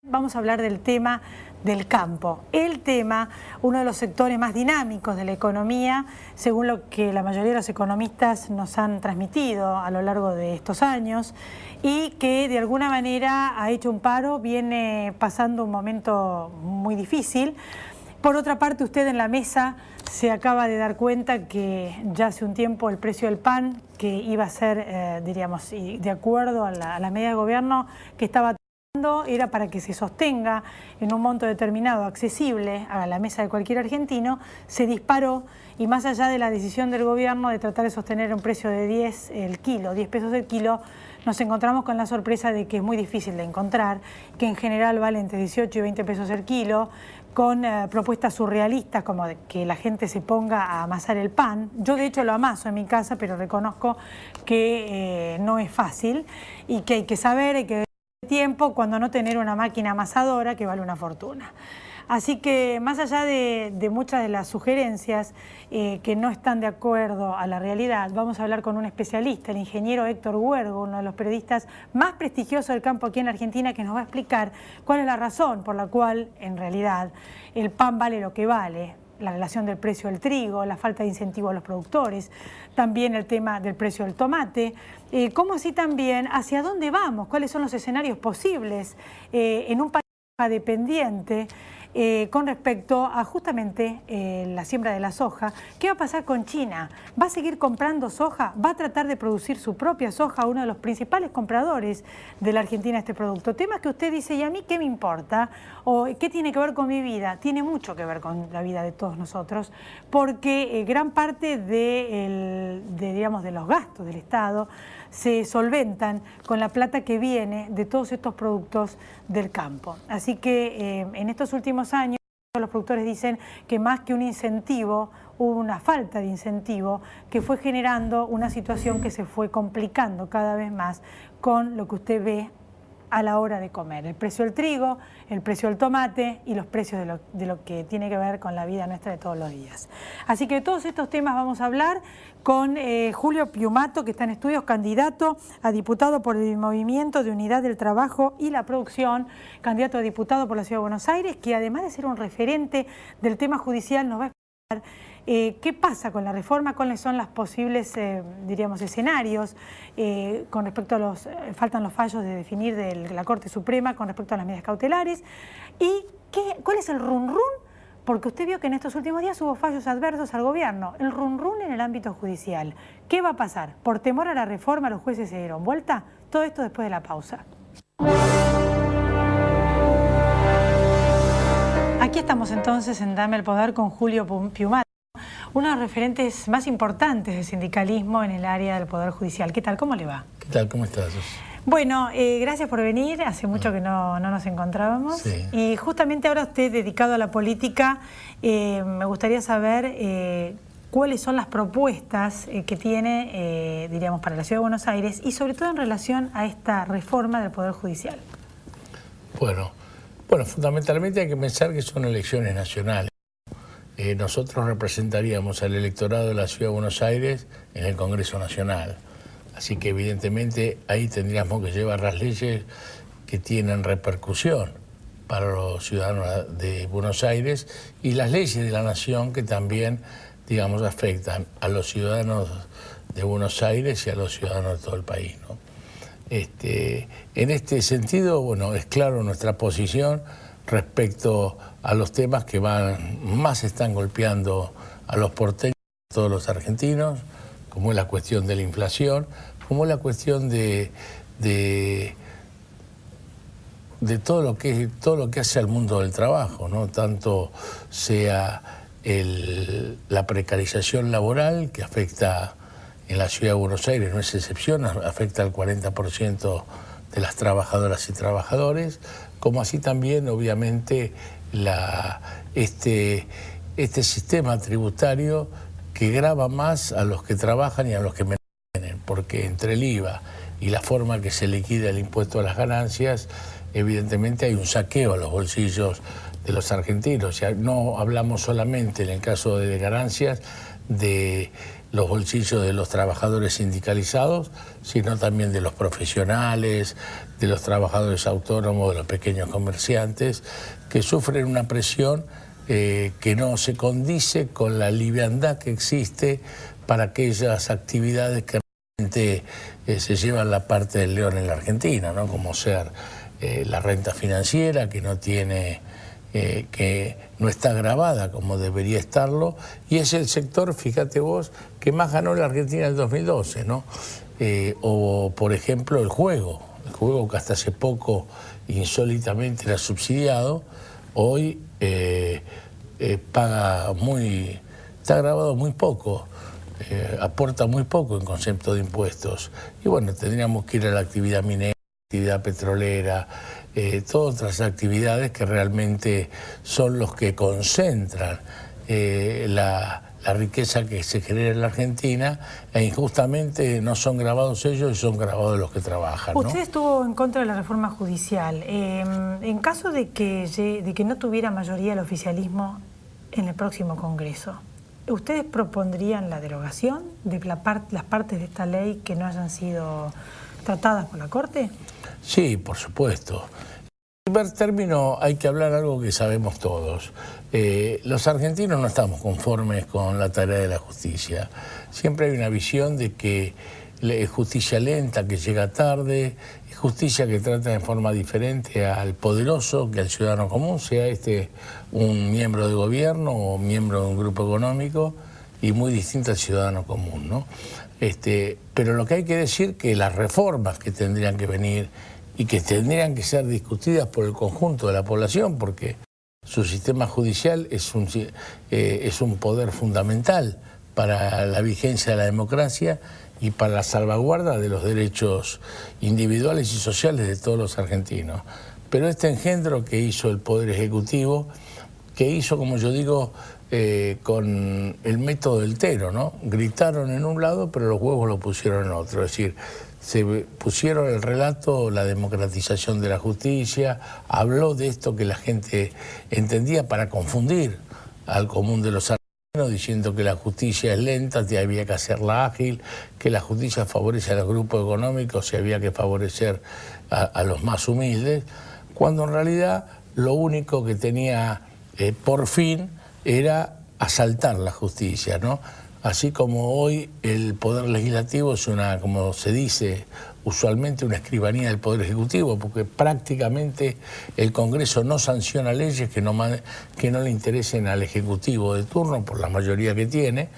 Vamos a hablar del tema del campo. El tema, uno de los sectores más dinámicos de la economía, según lo que la mayoría de los economistas nos han transmitido a lo largo de estos años, y que de alguna manera ha hecho un paro, viene pasando un momento muy difícil. Por otra parte, usted en la mesa se acaba de dar cuenta que ya hace un tiempo el precio del pan, que iba a ser, diríamos, de acuerdo a las medidas de gobierno que estaba era para que se sostenga en un monto determinado accesible a la mesa de cualquier argentino, se disparó, y más allá de la decisión del gobierno de tratar de sostener un precio de 10 pesos el kilo, nos encontramos con la sorpresa de que es muy difícil de encontrar, que en general vale entre 18 y 20 pesos el kilo, con propuestas surrealistas como de que la gente se ponga a amasar el pan. Yo de hecho lo amaso en mi casa, pero reconozco que no es fácil y que hay que saber, hay que tiempo cuando no tener una máquina amasadora que vale una fortuna. Así que más allá de muchas de las sugerencias que no están de acuerdo a la realidad, vamos a hablar con un especialista, el ingeniero Héctor Huergo, uno de los periodistas más prestigiosos del campo aquí en Argentina, que nos va a explicar cuál es la razón por la cual en realidad el pan vale lo que vale. La relación del precio del trigo, la falta de incentivo a los productores, también el tema del precio del tomate, como así también hacia dónde vamos, cuáles son los escenarios posibles en un país dependiente con respecto a justamente la siembra de la soja. ¿Qué va a pasar con China? ¿Va a seguir comprando soja? ¿Va a tratar de producir su propia soja? Uno de los principales compradores de la Argentina este producto. Temas que usted dice, ¿y a mí qué me importa? ¿O qué tiene que ver con mi vida? Tiene mucho que ver con la vida de todos nosotros, porque gran parte digamos, de los gastos del Estado se solventan con la plata que viene de todos estos productos del campo. Así que en estos últimos años los productores dicen que más que un incentivo, hubo una falta de incentivo que fue generando una situación que se fue complicando cada vez más con lo que usted ve a la hora de comer. El precio del trigo, el precio del tomate y los precios de lo que tiene que ver con la vida nuestra de todos los días. Así que de todos estos temas vamos a hablar con Julio Piumato, que está en estudios, candidato a diputado por el Movimiento de Unidad del Trabajo y la Producción, candidato a diputado por la Ciudad de Buenos Aires, que además de ser un referente del tema judicial nos va a explicar ¿qué pasa con la reforma? ¿Cuáles son los posibles, diríamos, escenarios con respecto a faltan los fallos de definir de la Corte Suprema con respecto a las medidas cautelares? ¿Y cuál es el run run? Porque usted vio que en estos últimos días hubo fallos adversos al gobierno. El run run en el ámbito judicial. ¿Qué va a pasar? ¿Por temor a la reforma los jueces se dieron vuelta? Todo esto después de la pausa. Aquí estamos entonces en Dame el Poder con Julio Piumato, uno de los referentes más importantes del sindicalismo en el área del Poder Judicial. ¿Qué tal? ¿Cómo le va? ¿Qué tal? ¿Cómo estás? Bueno, gracias por venir. Hace mucho que no nos encontrábamos. Sí. Y justamente ahora usted dedicado a la política, me gustaría saber cuáles son las propuestas que tiene, diríamos, para la Ciudad de Buenos Aires y sobre todo en relación a esta reforma del Poder Judicial. Bueno, fundamentalmente hay que pensar que son elecciones nacionales. Nosotros representaríamos al electorado de la Ciudad de Buenos Aires en el Congreso Nacional. Así que evidentemente ahí tendríamos que llevar las leyes que tienen repercusión para los ciudadanos de Buenos Aires y las leyes de la nación que también, digamos, afectan a los ciudadanos de Buenos Aires y a los ciudadanos de todo el país, ¿no? En este sentido, bueno, es claro nuestra posición respecto a los temas que más están golpeando a los porteños, a todos los argentinos, como es la cuestión de la inflación, como es la cuestión de todo lo que hace al mundo del trabajo, ¿no? Tanto sea la precarización laboral, que afecta en la Ciudad de Buenos Aires, no es excepción, afecta al 40% de las trabajadoras y trabajadores, como así también, obviamente, este sistema tributario que grava más a los que trabajan y a los que menos tienen, porque entre el IVA y la forma que se liquida el impuesto a las ganancias, evidentemente hay un saqueo a los bolsillos de los argentinos. O sea, no hablamos solamente, en el caso de ganancias, de los bolsillos de los trabajadores sindicalizados, sino también de los profesionales, de los trabajadores autónomos, de los pequeños comerciantes, que sufren una presión que no se condice con la liviandad que existe para aquellas actividades que realmente se llevan la parte del león en la Argentina, ¿no? Como ser la renta financiera, que no tiene... que no está grabada como debería estarlo, y es el sector, fíjate vos, que más ganó la Argentina en el 2012, ¿no? O, por ejemplo, el juego que hasta hace poco insólitamente era subsidiado, hoy paga está grabado muy poco, aporta muy poco en concepto de impuestos. Y bueno, tendríamos que ir a la actividad minera, actividad petrolera, todas otras actividades que realmente son los que concentran la riqueza que se genera en la Argentina, e injustamente no son grabados ellos y son grabados los que trabajan, ¿no? Usted estuvo en contra de la reforma judicial. En caso de que no tuviera mayoría el oficialismo en el próximo Congreso, ¿ustedes propondrían la derogación de las partes de esta ley que no hayan sido tratadas por la Corte? Sí, por supuesto. En primer término, hay que hablar algo que sabemos todos. Los argentinos no estamos conformes con la tarea de la justicia. Siempre hay una visión de que es justicia lenta, que llega tarde, es justicia que trata de forma diferente al poderoso que al ciudadano común, sea un miembro de gobierno o miembro de un grupo económico, y muy distinta al ciudadano común, ¿no? Pero lo que hay que decir que las reformas que tendrían que venir y que tendrían que ser discutidas por el conjunto de la población, porque su sistema judicial es un poder fundamental para la vigencia de la democracia y para la salvaguarda de los derechos individuales y sociales de todos los argentinos. Pero este engendro que hizo el Poder Ejecutivo, que hizo, como yo digo, con el método del Tero, ¿no? Gritaron en un lado, pero los huevos lo pusieron en otro. Es decir, se pusieron el relato, la democratización de la justicia, habló de esto que la gente entendía para confundir al común de los argentinos, diciendo que la justicia es lenta, que había que hacerla ágil, que la justicia favorece a los grupos económicos y había que favorecer a los más humildes, cuando en realidad lo único que tenía por fin era asaltar la justicia, ¿no? Así como hoy el Poder Legislativo es como se dice usualmente, una escribanía del Poder Ejecutivo, porque prácticamente el Congreso no sanciona leyes que no le interesen al Ejecutivo de turno por la mayoría que tiene.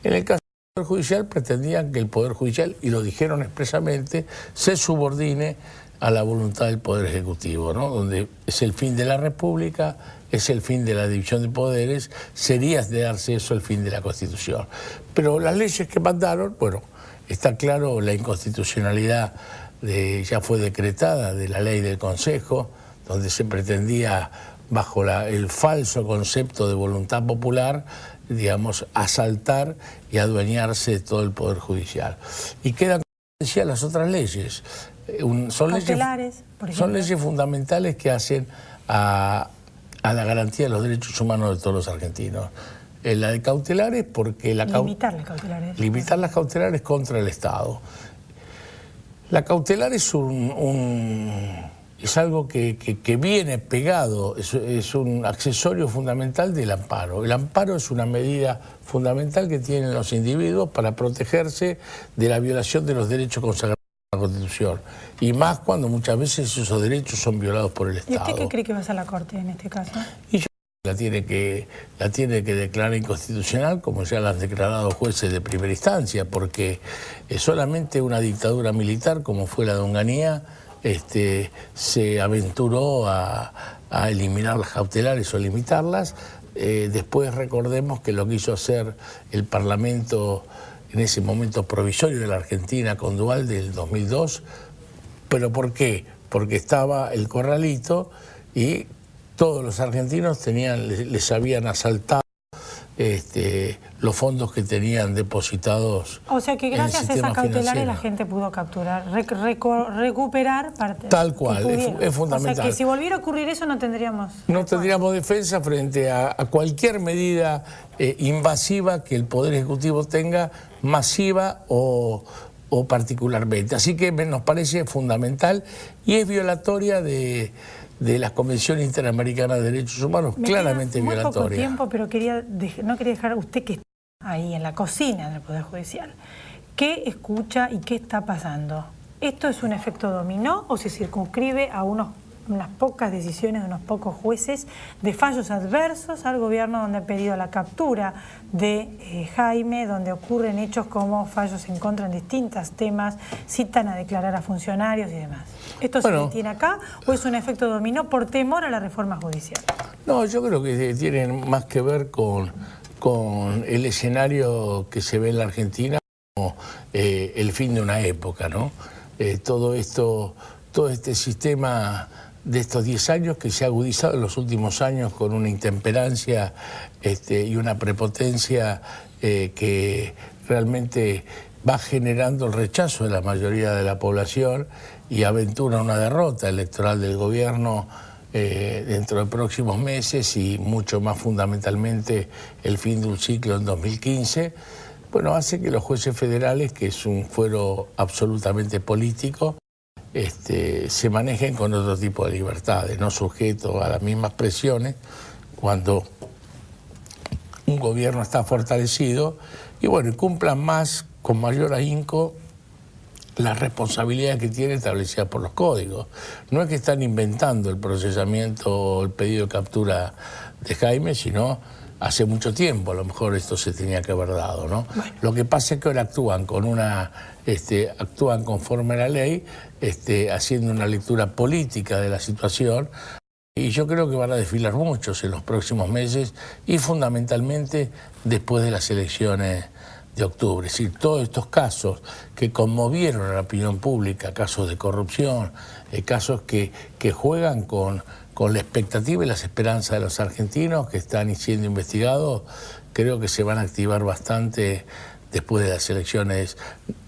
En el caso del Poder Judicial pretendían que el Poder Judicial, y lo dijeron expresamente, se subordine a la voluntad del Poder Ejecutivo, ¿no? Donde es el fin de la República, es el fin de la división de poderes, sería de darse eso el fin de la Constitución. Pero las leyes que mandaron, bueno, está claro la inconstitucionalidad ya fue decretada de la ley del Consejo, donde se pretendía, bajo el falso concepto de voluntad popular, digamos, asaltar y adueñarse de todo el Poder Judicial. Y quedan, como decía, las otras leyes. Son leyes fundamentales que hacen a la garantía de los derechos humanos de todos los argentinos. La de cautelares, porque limitar las cautelares. Limitar las cautelares contra el Estado. La cautelar es algo que viene pegado, es un accesorio fundamental del amparo. El amparo es una medida fundamental que tienen los individuos para protegerse de la violación de los derechos consagrados en la Constitución. Y más cuando muchas veces esos derechos son violados por el Estado. ¿Y usted qué cree que va a hacer la Corte en este caso? Y yo la tiene que declarar inconstitucional, como ya la han declarado jueces de primera instancia, porque solamente una dictadura militar como fue la de Onganía se aventuró a eliminar las cautelares o limitarlas. Después recordemos que lo quiso hacer el Parlamento en ese momento provisorio de la Argentina con Duhalde del 2002. ¿Pero por qué? Porque estaba el corralito y todos los argentinos les habían asaltado los fondos que tenían depositados. O sea que gracias a esas cautelares la gente pudo capturar, recuperar parte. Tal cual, es fundamental. O sea que si volviera a ocurrir eso no tendríamos... No tendríamos defensa frente a cualquier medida invasiva que el Poder Ejecutivo tenga, masiva o particularmente. Así que nos parece fundamental y es violatoria de la Convención Interamericana de Derechos Humanos, claramente violatoria. Muy poco tiempo, pero no quería dejar a usted que está ahí en la cocina del Poder Judicial. ¿Qué escucha y qué está pasando? ¿Esto es un efecto dominó o se circunscribe a unas pocas decisiones de unos pocos jueces de fallos adversos al gobierno donde ha pedido la captura de Jaime, donde ocurren hechos como fallos en contra en distintos temas, citan a declarar a funcionarios y demás? ¿Esto se detiene acá o es un efecto dominó por temor a la reforma judicial? No, yo creo que tiene más que ver con el escenario que se ve en la Argentina como el fin de una época, ¿no? Todo este sistema de estos 10 años que se ha agudizado en los últimos años con una intemperancia y una prepotencia que realmente va generando el rechazo de la mayoría de la población y aventura una derrota electoral del gobierno dentro de próximos meses y mucho más fundamentalmente el fin de un ciclo en 2015, bueno, hace que los jueces federales, que es un fuero absolutamente político, se manejen con otro tipo de libertades, no sujetos a las mismas presiones cuando un gobierno está fortalecido y bueno, cumplan más, con mayor ahínco, las responsabilidades que tiene establecidas por los códigos. No es que están inventando el procesamiento o el pedido de captura de Jaime, sino hace mucho tiempo a lo mejor esto se tenía que haber dado, ¿no? Bueno. Lo que pasa es que ahora actúan conforme a la ley, haciendo una lectura política de la situación, y yo creo que van a desfilar muchos en los próximos meses y fundamentalmente después de las elecciones de octubre. Es decir, todos estos casos que conmovieron a la opinión pública, casos de corrupción, casos que juegan con la expectativa y las esperanzas de los argentinos que están siendo investigados, creo que se van a activar bastante después de las elecciones,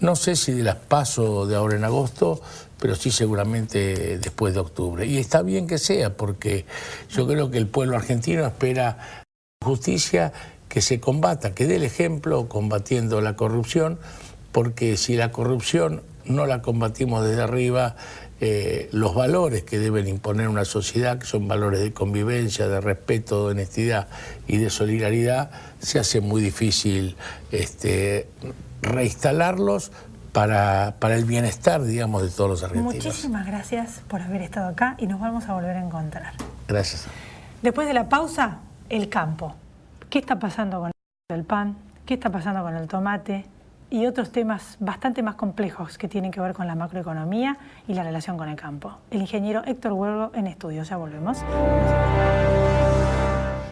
no sé si de las PASO de ahora en agosto, pero sí seguramente después de octubre. Y está bien que sea, porque yo creo que el pueblo argentino espera justicia que se combata, que dé el ejemplo combatiendo la corrupción, porque si la corrupción no la combatimos desde arriba, los valores que deben imponer una sociedad, que son valores de convivencia, de respeto, de honestidad y de solidaridad, se hace muy difícil reinstalarlos para el bienestar, digamos, de todos los argentinos. Muchísimas gracias por haber estado acá y nos vamos a volver a encontrar. Gracias. Después de la pausa, el campo. ¿Qué está pasando con el pan? ¿Qué está pasando con el tomate? Y otros temas bastante más complejos que tienen que ver con la macroeconomía y la relación con el campo. El ingeniero Héctor Huergo en estudio. Ya volvemos.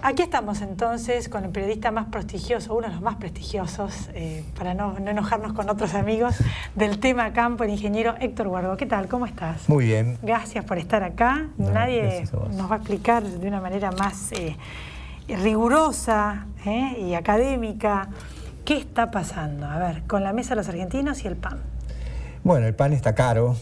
Aquí estamos entonces con el periodista más prestigioso, uno de los más prestigiosos, para no enojarnos con otros amigos, del tema campo, el ingeniero Héctor Huergo. ¿Qué tal? ¿Cómo estás? Muy bien. Gracias por estar acá. Nadie nos va a explicar de una manera más rigurosa y académica qué está pasando. A ver, con la mesa de los argentinos y el pan. Bueno, el pan está caro.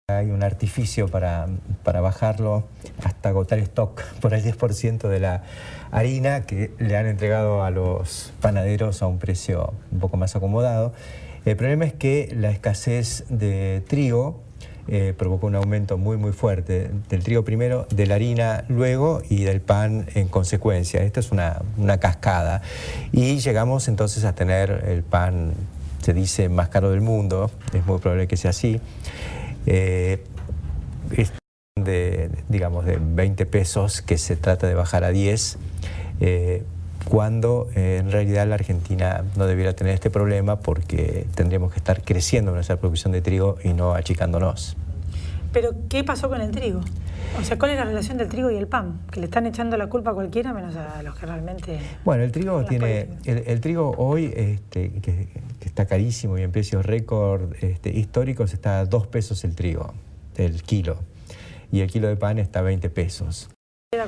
Hay un artificio para bajarlo hasta agotar stock por el 10% de la harina que le han entregado a los panaderos a un precio un poco más acomodado. El problema es que la escasez de trigo provocó un aumento muy fuerte del trigo primero, de la harina luego y del pan en consecuencia. Esta es una cascada y llegamos entonces a tener el pan, se dice, más caro del mundo. Es muy probable que sea así. Es digamos, de 20 pesos que se trata de bajar a 10, cuando en realidad la Argentina no debiera tener este problema porque tendríamos que estar creciendo nuestra producción de trigo y no achicándonos. ¿Pero qué pasó con el trigo? O sea, ¿cuál es la relación del trigo y el pan? Que le están echando la culpa a cualquiera menos a los que realmente... Bueno, el trigo tiene... El trigo hoy, que está carísimo y en precios récord históricos, está a 2 pesos el trigo, el kilo. Y el kilo de pan está a 20 pesos.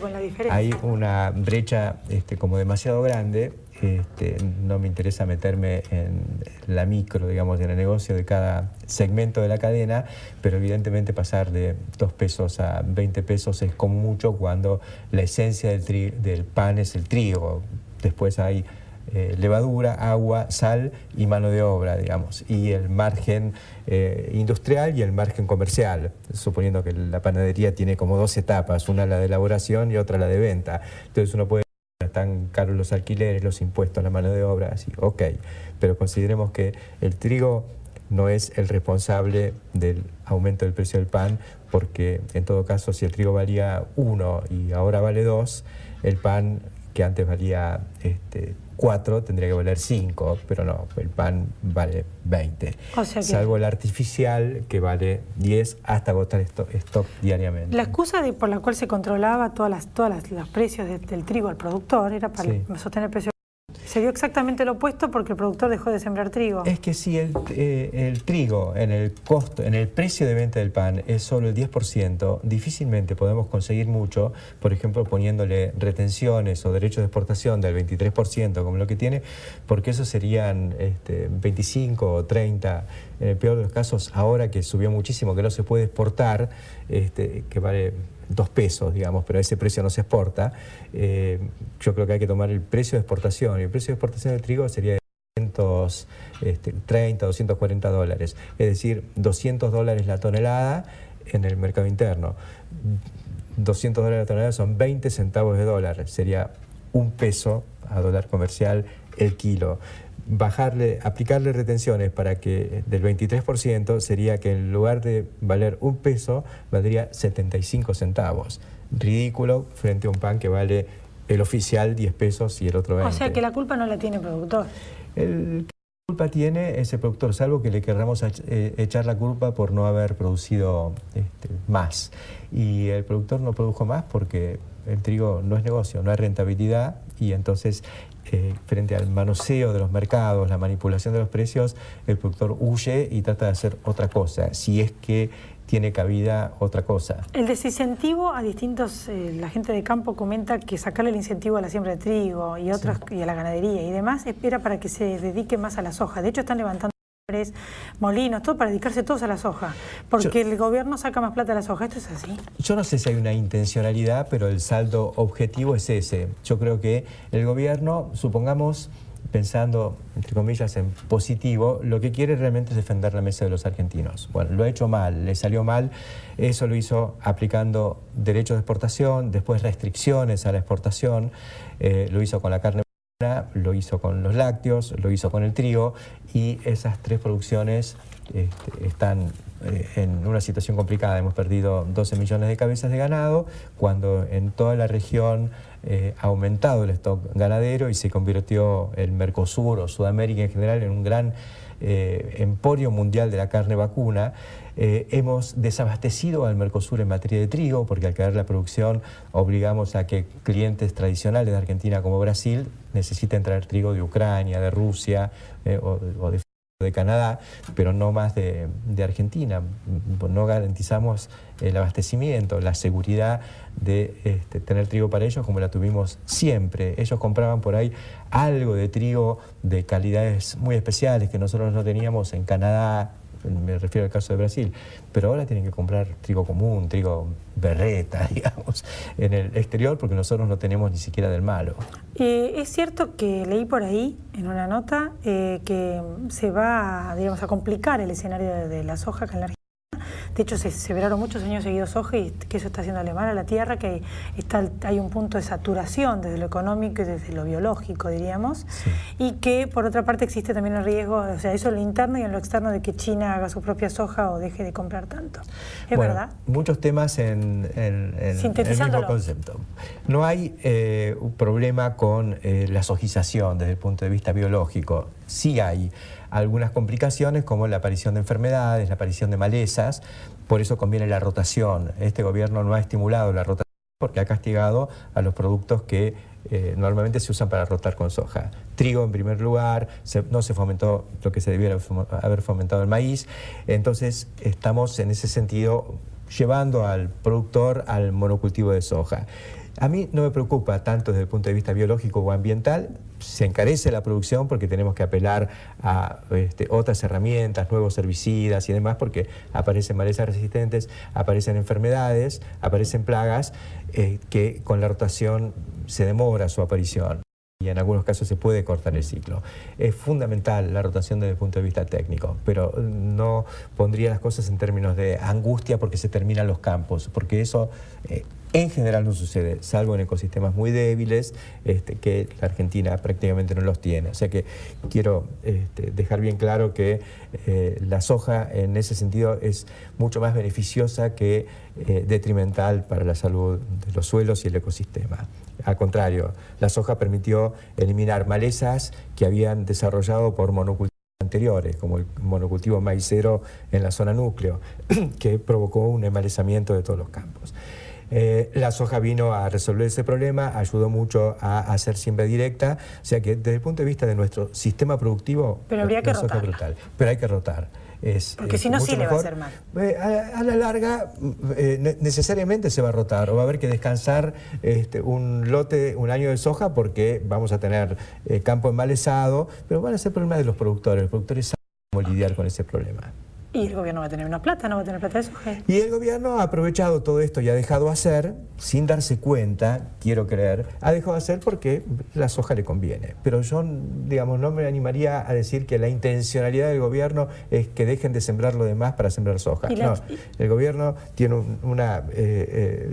Con la diferencia. Hay una brecha como demasiado grande no me interesa meterme en la micro, digamos, en el negocio de cada segmento de la cadena, pero evidentemente pasar de 2 pesos a 20 pesos es como mucho cuando la esencia del pan es el trigo. Después hay levadura, agua, sal y mano de obra, digamos, y el margen industrial y el margen comercial, suponiendo que la panadería tiene como 2 etapas, una la de elaboración y otra la de venta. Entonces uno puede decir, están caros los alquileres, los impuestos, la mano de obra, así, ok, pero consideremos que el trigo no es el responsable del aumento del precio del pan, porque en todo caso si el trigo valía 1 y ahora vale 2, el pan que antes valía 4 tendría que valer 5, pero no, el pan vale 20. O sea que, salvo el artificial que vale 10 hasta agotar stock diariamente. La excusa por la cual se controlaba todos los precios del trigo al productor era para sostener el precio. Se dio exactamente lo opuesto porque el productor dejó de sembrar trigo. Es que si el trigo en el costo, en el precio de venta del pan es solo el 10%, difícilmente podemos conseguir mucho, por ejemplo, poniéndole retenciones o derechos de exportación del 23% como lo que tiene, porque eso serían 25 o 30, en el peor de los casos, ahora que subió muchísimo, que no se puede exportar, que vale 2 pesos, digamos, pero a ese precio no se exporta. Yo creo que hay que tomar el precio de exportación, y el precio de exportación del trigo sería de 230, 240 dólares, es decir, 200 dólares la tonelada en el mercado interno. 200 dólares la tonelada son 20 centavos de dólar, sería 1 peso a dólar comercial el kilo. Aplicarle retenciones para que del 23% sería que en lugar de valer 1 peso, valdría 75 centavos. Ridículo frente a un pan que vale el oficial 10 pesos y el otro 20. O sea que la culpa no la tiene el productor. La culpa tiene ese productor, salvo que le querramos echar la culpa por no haber producido más. Y el productor no produjo más porque el trigo no es negocio, no hay rentabilidad, y entonces frente al manoseo de los mercados, la manipulación de los precios, el productor huye y trata de hacer otra cosa, si es que tiene cabida otra cosa. El desincentivo a distintos, la gente de campo comenta que sacarle el incentivo a la siembra de trigo y otros, y a la ganadería y demás, espera para que se dedique más a la soja. De hecho están levantando molinos, todo para dedicarse todos a la soja, porque el gobierno saca más plata de la soja. ¿Esto es así? Yo no sé si hay una intencionalidad, pero el saldo objetivo es ese. Yo creo que el gobierno, supongamos, pensando, entre comillas, en positivo, lo que quiere realmente es defender la mesa de los argentinos. Bueno, lo ha hecho mal, le salió mal, eso lo hizo aplicando derechos de exportación, después restricciones a la exportación, lo hizo con la carne, lo hizo con los lácteos, lo hizo con el trigo, y esas 3 producciones están en una situación complicada. Hemos perdido 12 millones de cabezas de ganado, cuando en toda la región ha aumentado el stock ganadero y se convirtió el Mercosur o Sudamérica en general en un gran emporio mundial de la carne vacuna. Hemos desabastecido al Mercosur en materia de trigo, porque al caer la producción obligamos a que clientes tradicionales de Argentina como Brasil necesiten traer trigo de Ucrania, de Rusia o de Canadá, pero no más de Argentina. No garantizamos el abastecimiento, la seguridad de tener trigo para ellos como la tuvimos siempre. Ellos compraban por ahí algo de trigo de calidades muy especiales que nosotros no teníamos en Canadá, me refiero al caso de Brasil, pero ahora tienen que comprar trigo común, trigo berreta, digamos, en el exterior, porque nosotros no tenemos ni siquiera del malo. Es cierto que leí por ahí, en una nota, que se va, digamos, a complicar el escenario de la soja acá en la Argentina. De hecho, se sembraron muchos años seguidos soja y que eso está haciéndole mal a la tierra, que hay un punto de saturación desde lo económico y desde lo biológico, diríamos, sí. Y que, por otra parte, existe también el riesgo, o sea, eso en lo interno y en lo externo, de que China haga su propia soja o deje de comprar tanto. ¿Es verdad? Muchos temas en el mismo concepto. No hay un problema con la sojización desde el punto de vista biológico. Sí hay algunas complicaciones como la aparición de enfermedades, la aparición de malezas, por eso conviene la rotación. Este gobierno no ha estimulado la rotación porque ha castigado a los productos que normalmente se usan para rotar con soja. Trigo en primer lugar, no se fomentó lo que se debiera haber fomentado el maíz, entonces estamos en ese sentido llevando al productor al monocultivo de soja. A mí no me preocupa tanto desde el punto de vista biológico o ambiental. Se encarece la producción porque tenemos que apelar a otras herramientas, nuevos herbicidas y demás, porque aparecen malezas resistentes, aparecen enfermedades, aparecen plagas que con la rotación se demora su aparición. Y en algunos casos se puede cortar el ciclo. Es fundamental la rotación desde el punto de vista técnico, pero no pondría las cosas en términos de angustia porque se terminan los campos, porque eso en general no sucede, salvo en ecosistemas muy débiles, que la Argentina prácticamente no los tiene. O sea que quiero dejar bien claro que la soja en ese sentido es mucho más beneficiosa que detrimental para la salud de los suelos y el ecosistema. Al contrario, la soja permitió eliminar malezas que habían desarrollado por monocultivos anteriores, como el monocultivo maicero en la zona núcleo, que provocó un enmalezamiento de todos los campos. La soja vino a resolver ese problema, ayudó mucho a hacer siembra directa, o sea que desde el punto de vista de nuestro sistema productivo, pero habría que rotar. Brutal, pero hay que rotar. Porque si no, sí le va a hacer mal. A la larga, necesariamente se va a rotar, o va a haber que descansar un año de soja porque vamos a tener campo enmalezado, pero van a ser problemas de los productores. Los productores saben cómo lidiar con ese problema. Y el gobierno va a tener una plata, no va a tener plata de soja. Y el gobierno ha aprovechado todo esto y ha dejado hacer, sin darse cuenta, quiero creer, ha dejado hacer porque la soja le conviene. Pero yo, digamos, no me animaría a decir que la intencionalidad del gobierno es que dejen de sembrar lo demás para sembrar soja. No, el gobierno tiene una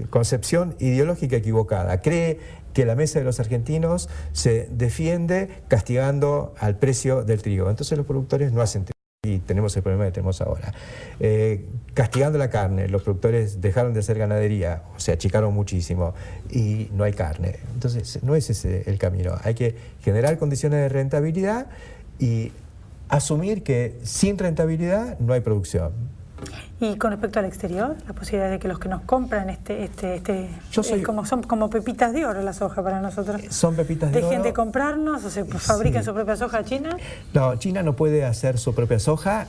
concepción ideológica equivocada. Cree que la mesa de los argentinos se defiende castigando al precio del trigo. Entonces los productores no hacen trigo. Y tenemos el problema que tenemos ahora. Castigando la carne, los productores dejaron de hacer ganadería, o se achicaron muchísimo y no hay carne. Entonces, no es ese el camino. Hay que generar condiciones de rentabilidad y asumir que sin rentabilidad no hay producción. Y con respecto al exterior, la posibilidad de que los que nos compran son como pepitas de oro la soja para nosotros. Son pepitas de oro. Dejen de comprarnos o se fabriquen su propia soja a China. No, China no puede hacer su propia soja.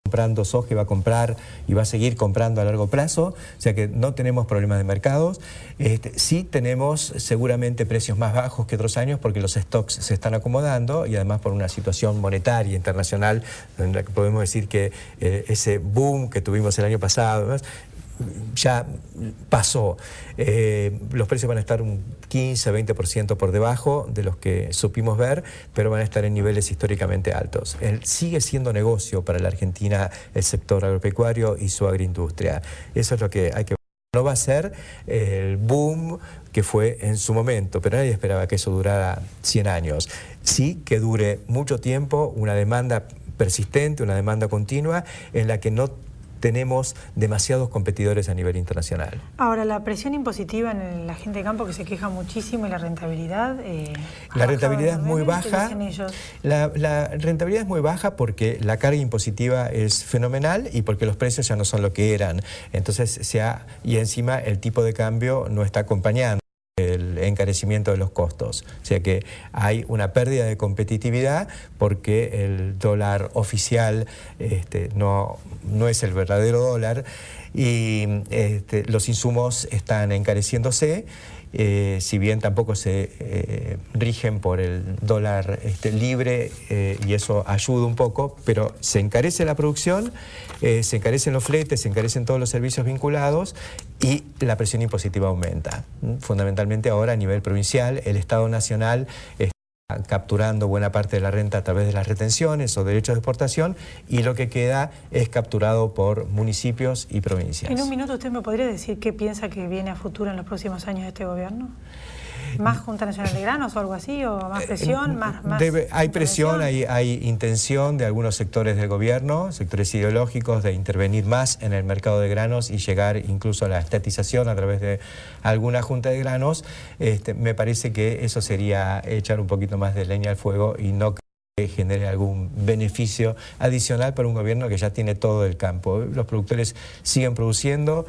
Comprando soja y va a comprar y va a seguir comprando a largo plazo, o sea que no tenemos problemas de mercados. Sí tenemos seguramente precios más bajos que otros años porque los stocks se están acomodando y además por una situación monetaria internacional en la que podemos decir que ese boom que tuvimos el año pasado ya pasó. Los precios van a estar un 15-20% por debajo de los que supimos ver, pero van a estar en niveles históricamente altos. Sigue siendo negocio para la Argentina el sector agropecuario y su agroindustria. Eso es lo que hay que ver. No va a ser el boom que fue en su momento, pero nadie esperaba que eso durara 100 años. Sí que dure mucho tiempo, una demanda persistente, una demanda continua en la que no tenemos demasiados competidores a nivel internacional. Ahora, la presión impositiva en la gente de campo que se queja muchísimo y la rentabilidad... la rentabilidad es muy baja. La rentabilidad es muy baja porque la carga impositiva es fenomenal y porque los precios ya no son lo que eran. Entonces, y encima el tipo de cambio no está acompañando el encarecimiento de los costos. O sea que hay una pérdida de competitividad porque el dólar oficial no es el verdadero dólar y los insumos están encareciéndose. Si bien tampoco se rigen por el dólar libre y eso ayuda un poco, pero se encarece la producción, se encarecen los fletes, se encarecen todos los servicios vinculados y la presión impositiva aumenta. Fundamentalmente ahora a nivel provincial, el Estado Nacional está capturando buena parte de la renta a través de las retenciones o derechos de exportación y lo que queda es capturado por municipios y provincias. En un minuto usted me podría decir qué piensa que viene a futuro en los próximos años de este gobierno. ¿Más Junta Nacional de Granos o algo así? ¿O más presión? Hay presión, hay intención de algunos sectores del gobierno, sectores ideológicos, de intervenir más en el mercado de granos y llegar incluso a la estatización a través de alguna Junta de Granos. Me parece que eso sería echar un poquito más de leña al fuego y no que genere algún beneficio adicional para un gobierno que ya tiene todo el campo. Los productores siguen produciendo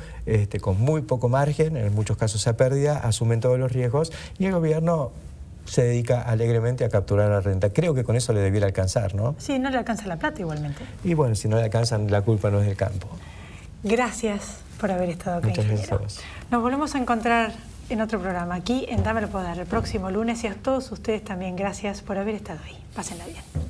con muy poco margen, en muchos casos a pérdida, asumen todos los riesgos y el gobierno se dedica alegremente a capturar la renta. Creo que con eso le debiera alcanzar, ¿no? Sí, no le alcanza la plata igualmente. Y bueno, si no le alcanzan, la culpa no es del campo. Gracias. por haber estado acá, Muchas ingeniero. gracias a vos. Nos volvemos a encontrar en otro programa, aquí en Dámelo Poder, el próximo lunes, y a todos ustedes también gracias por haber estado ahí. Pásenla bien.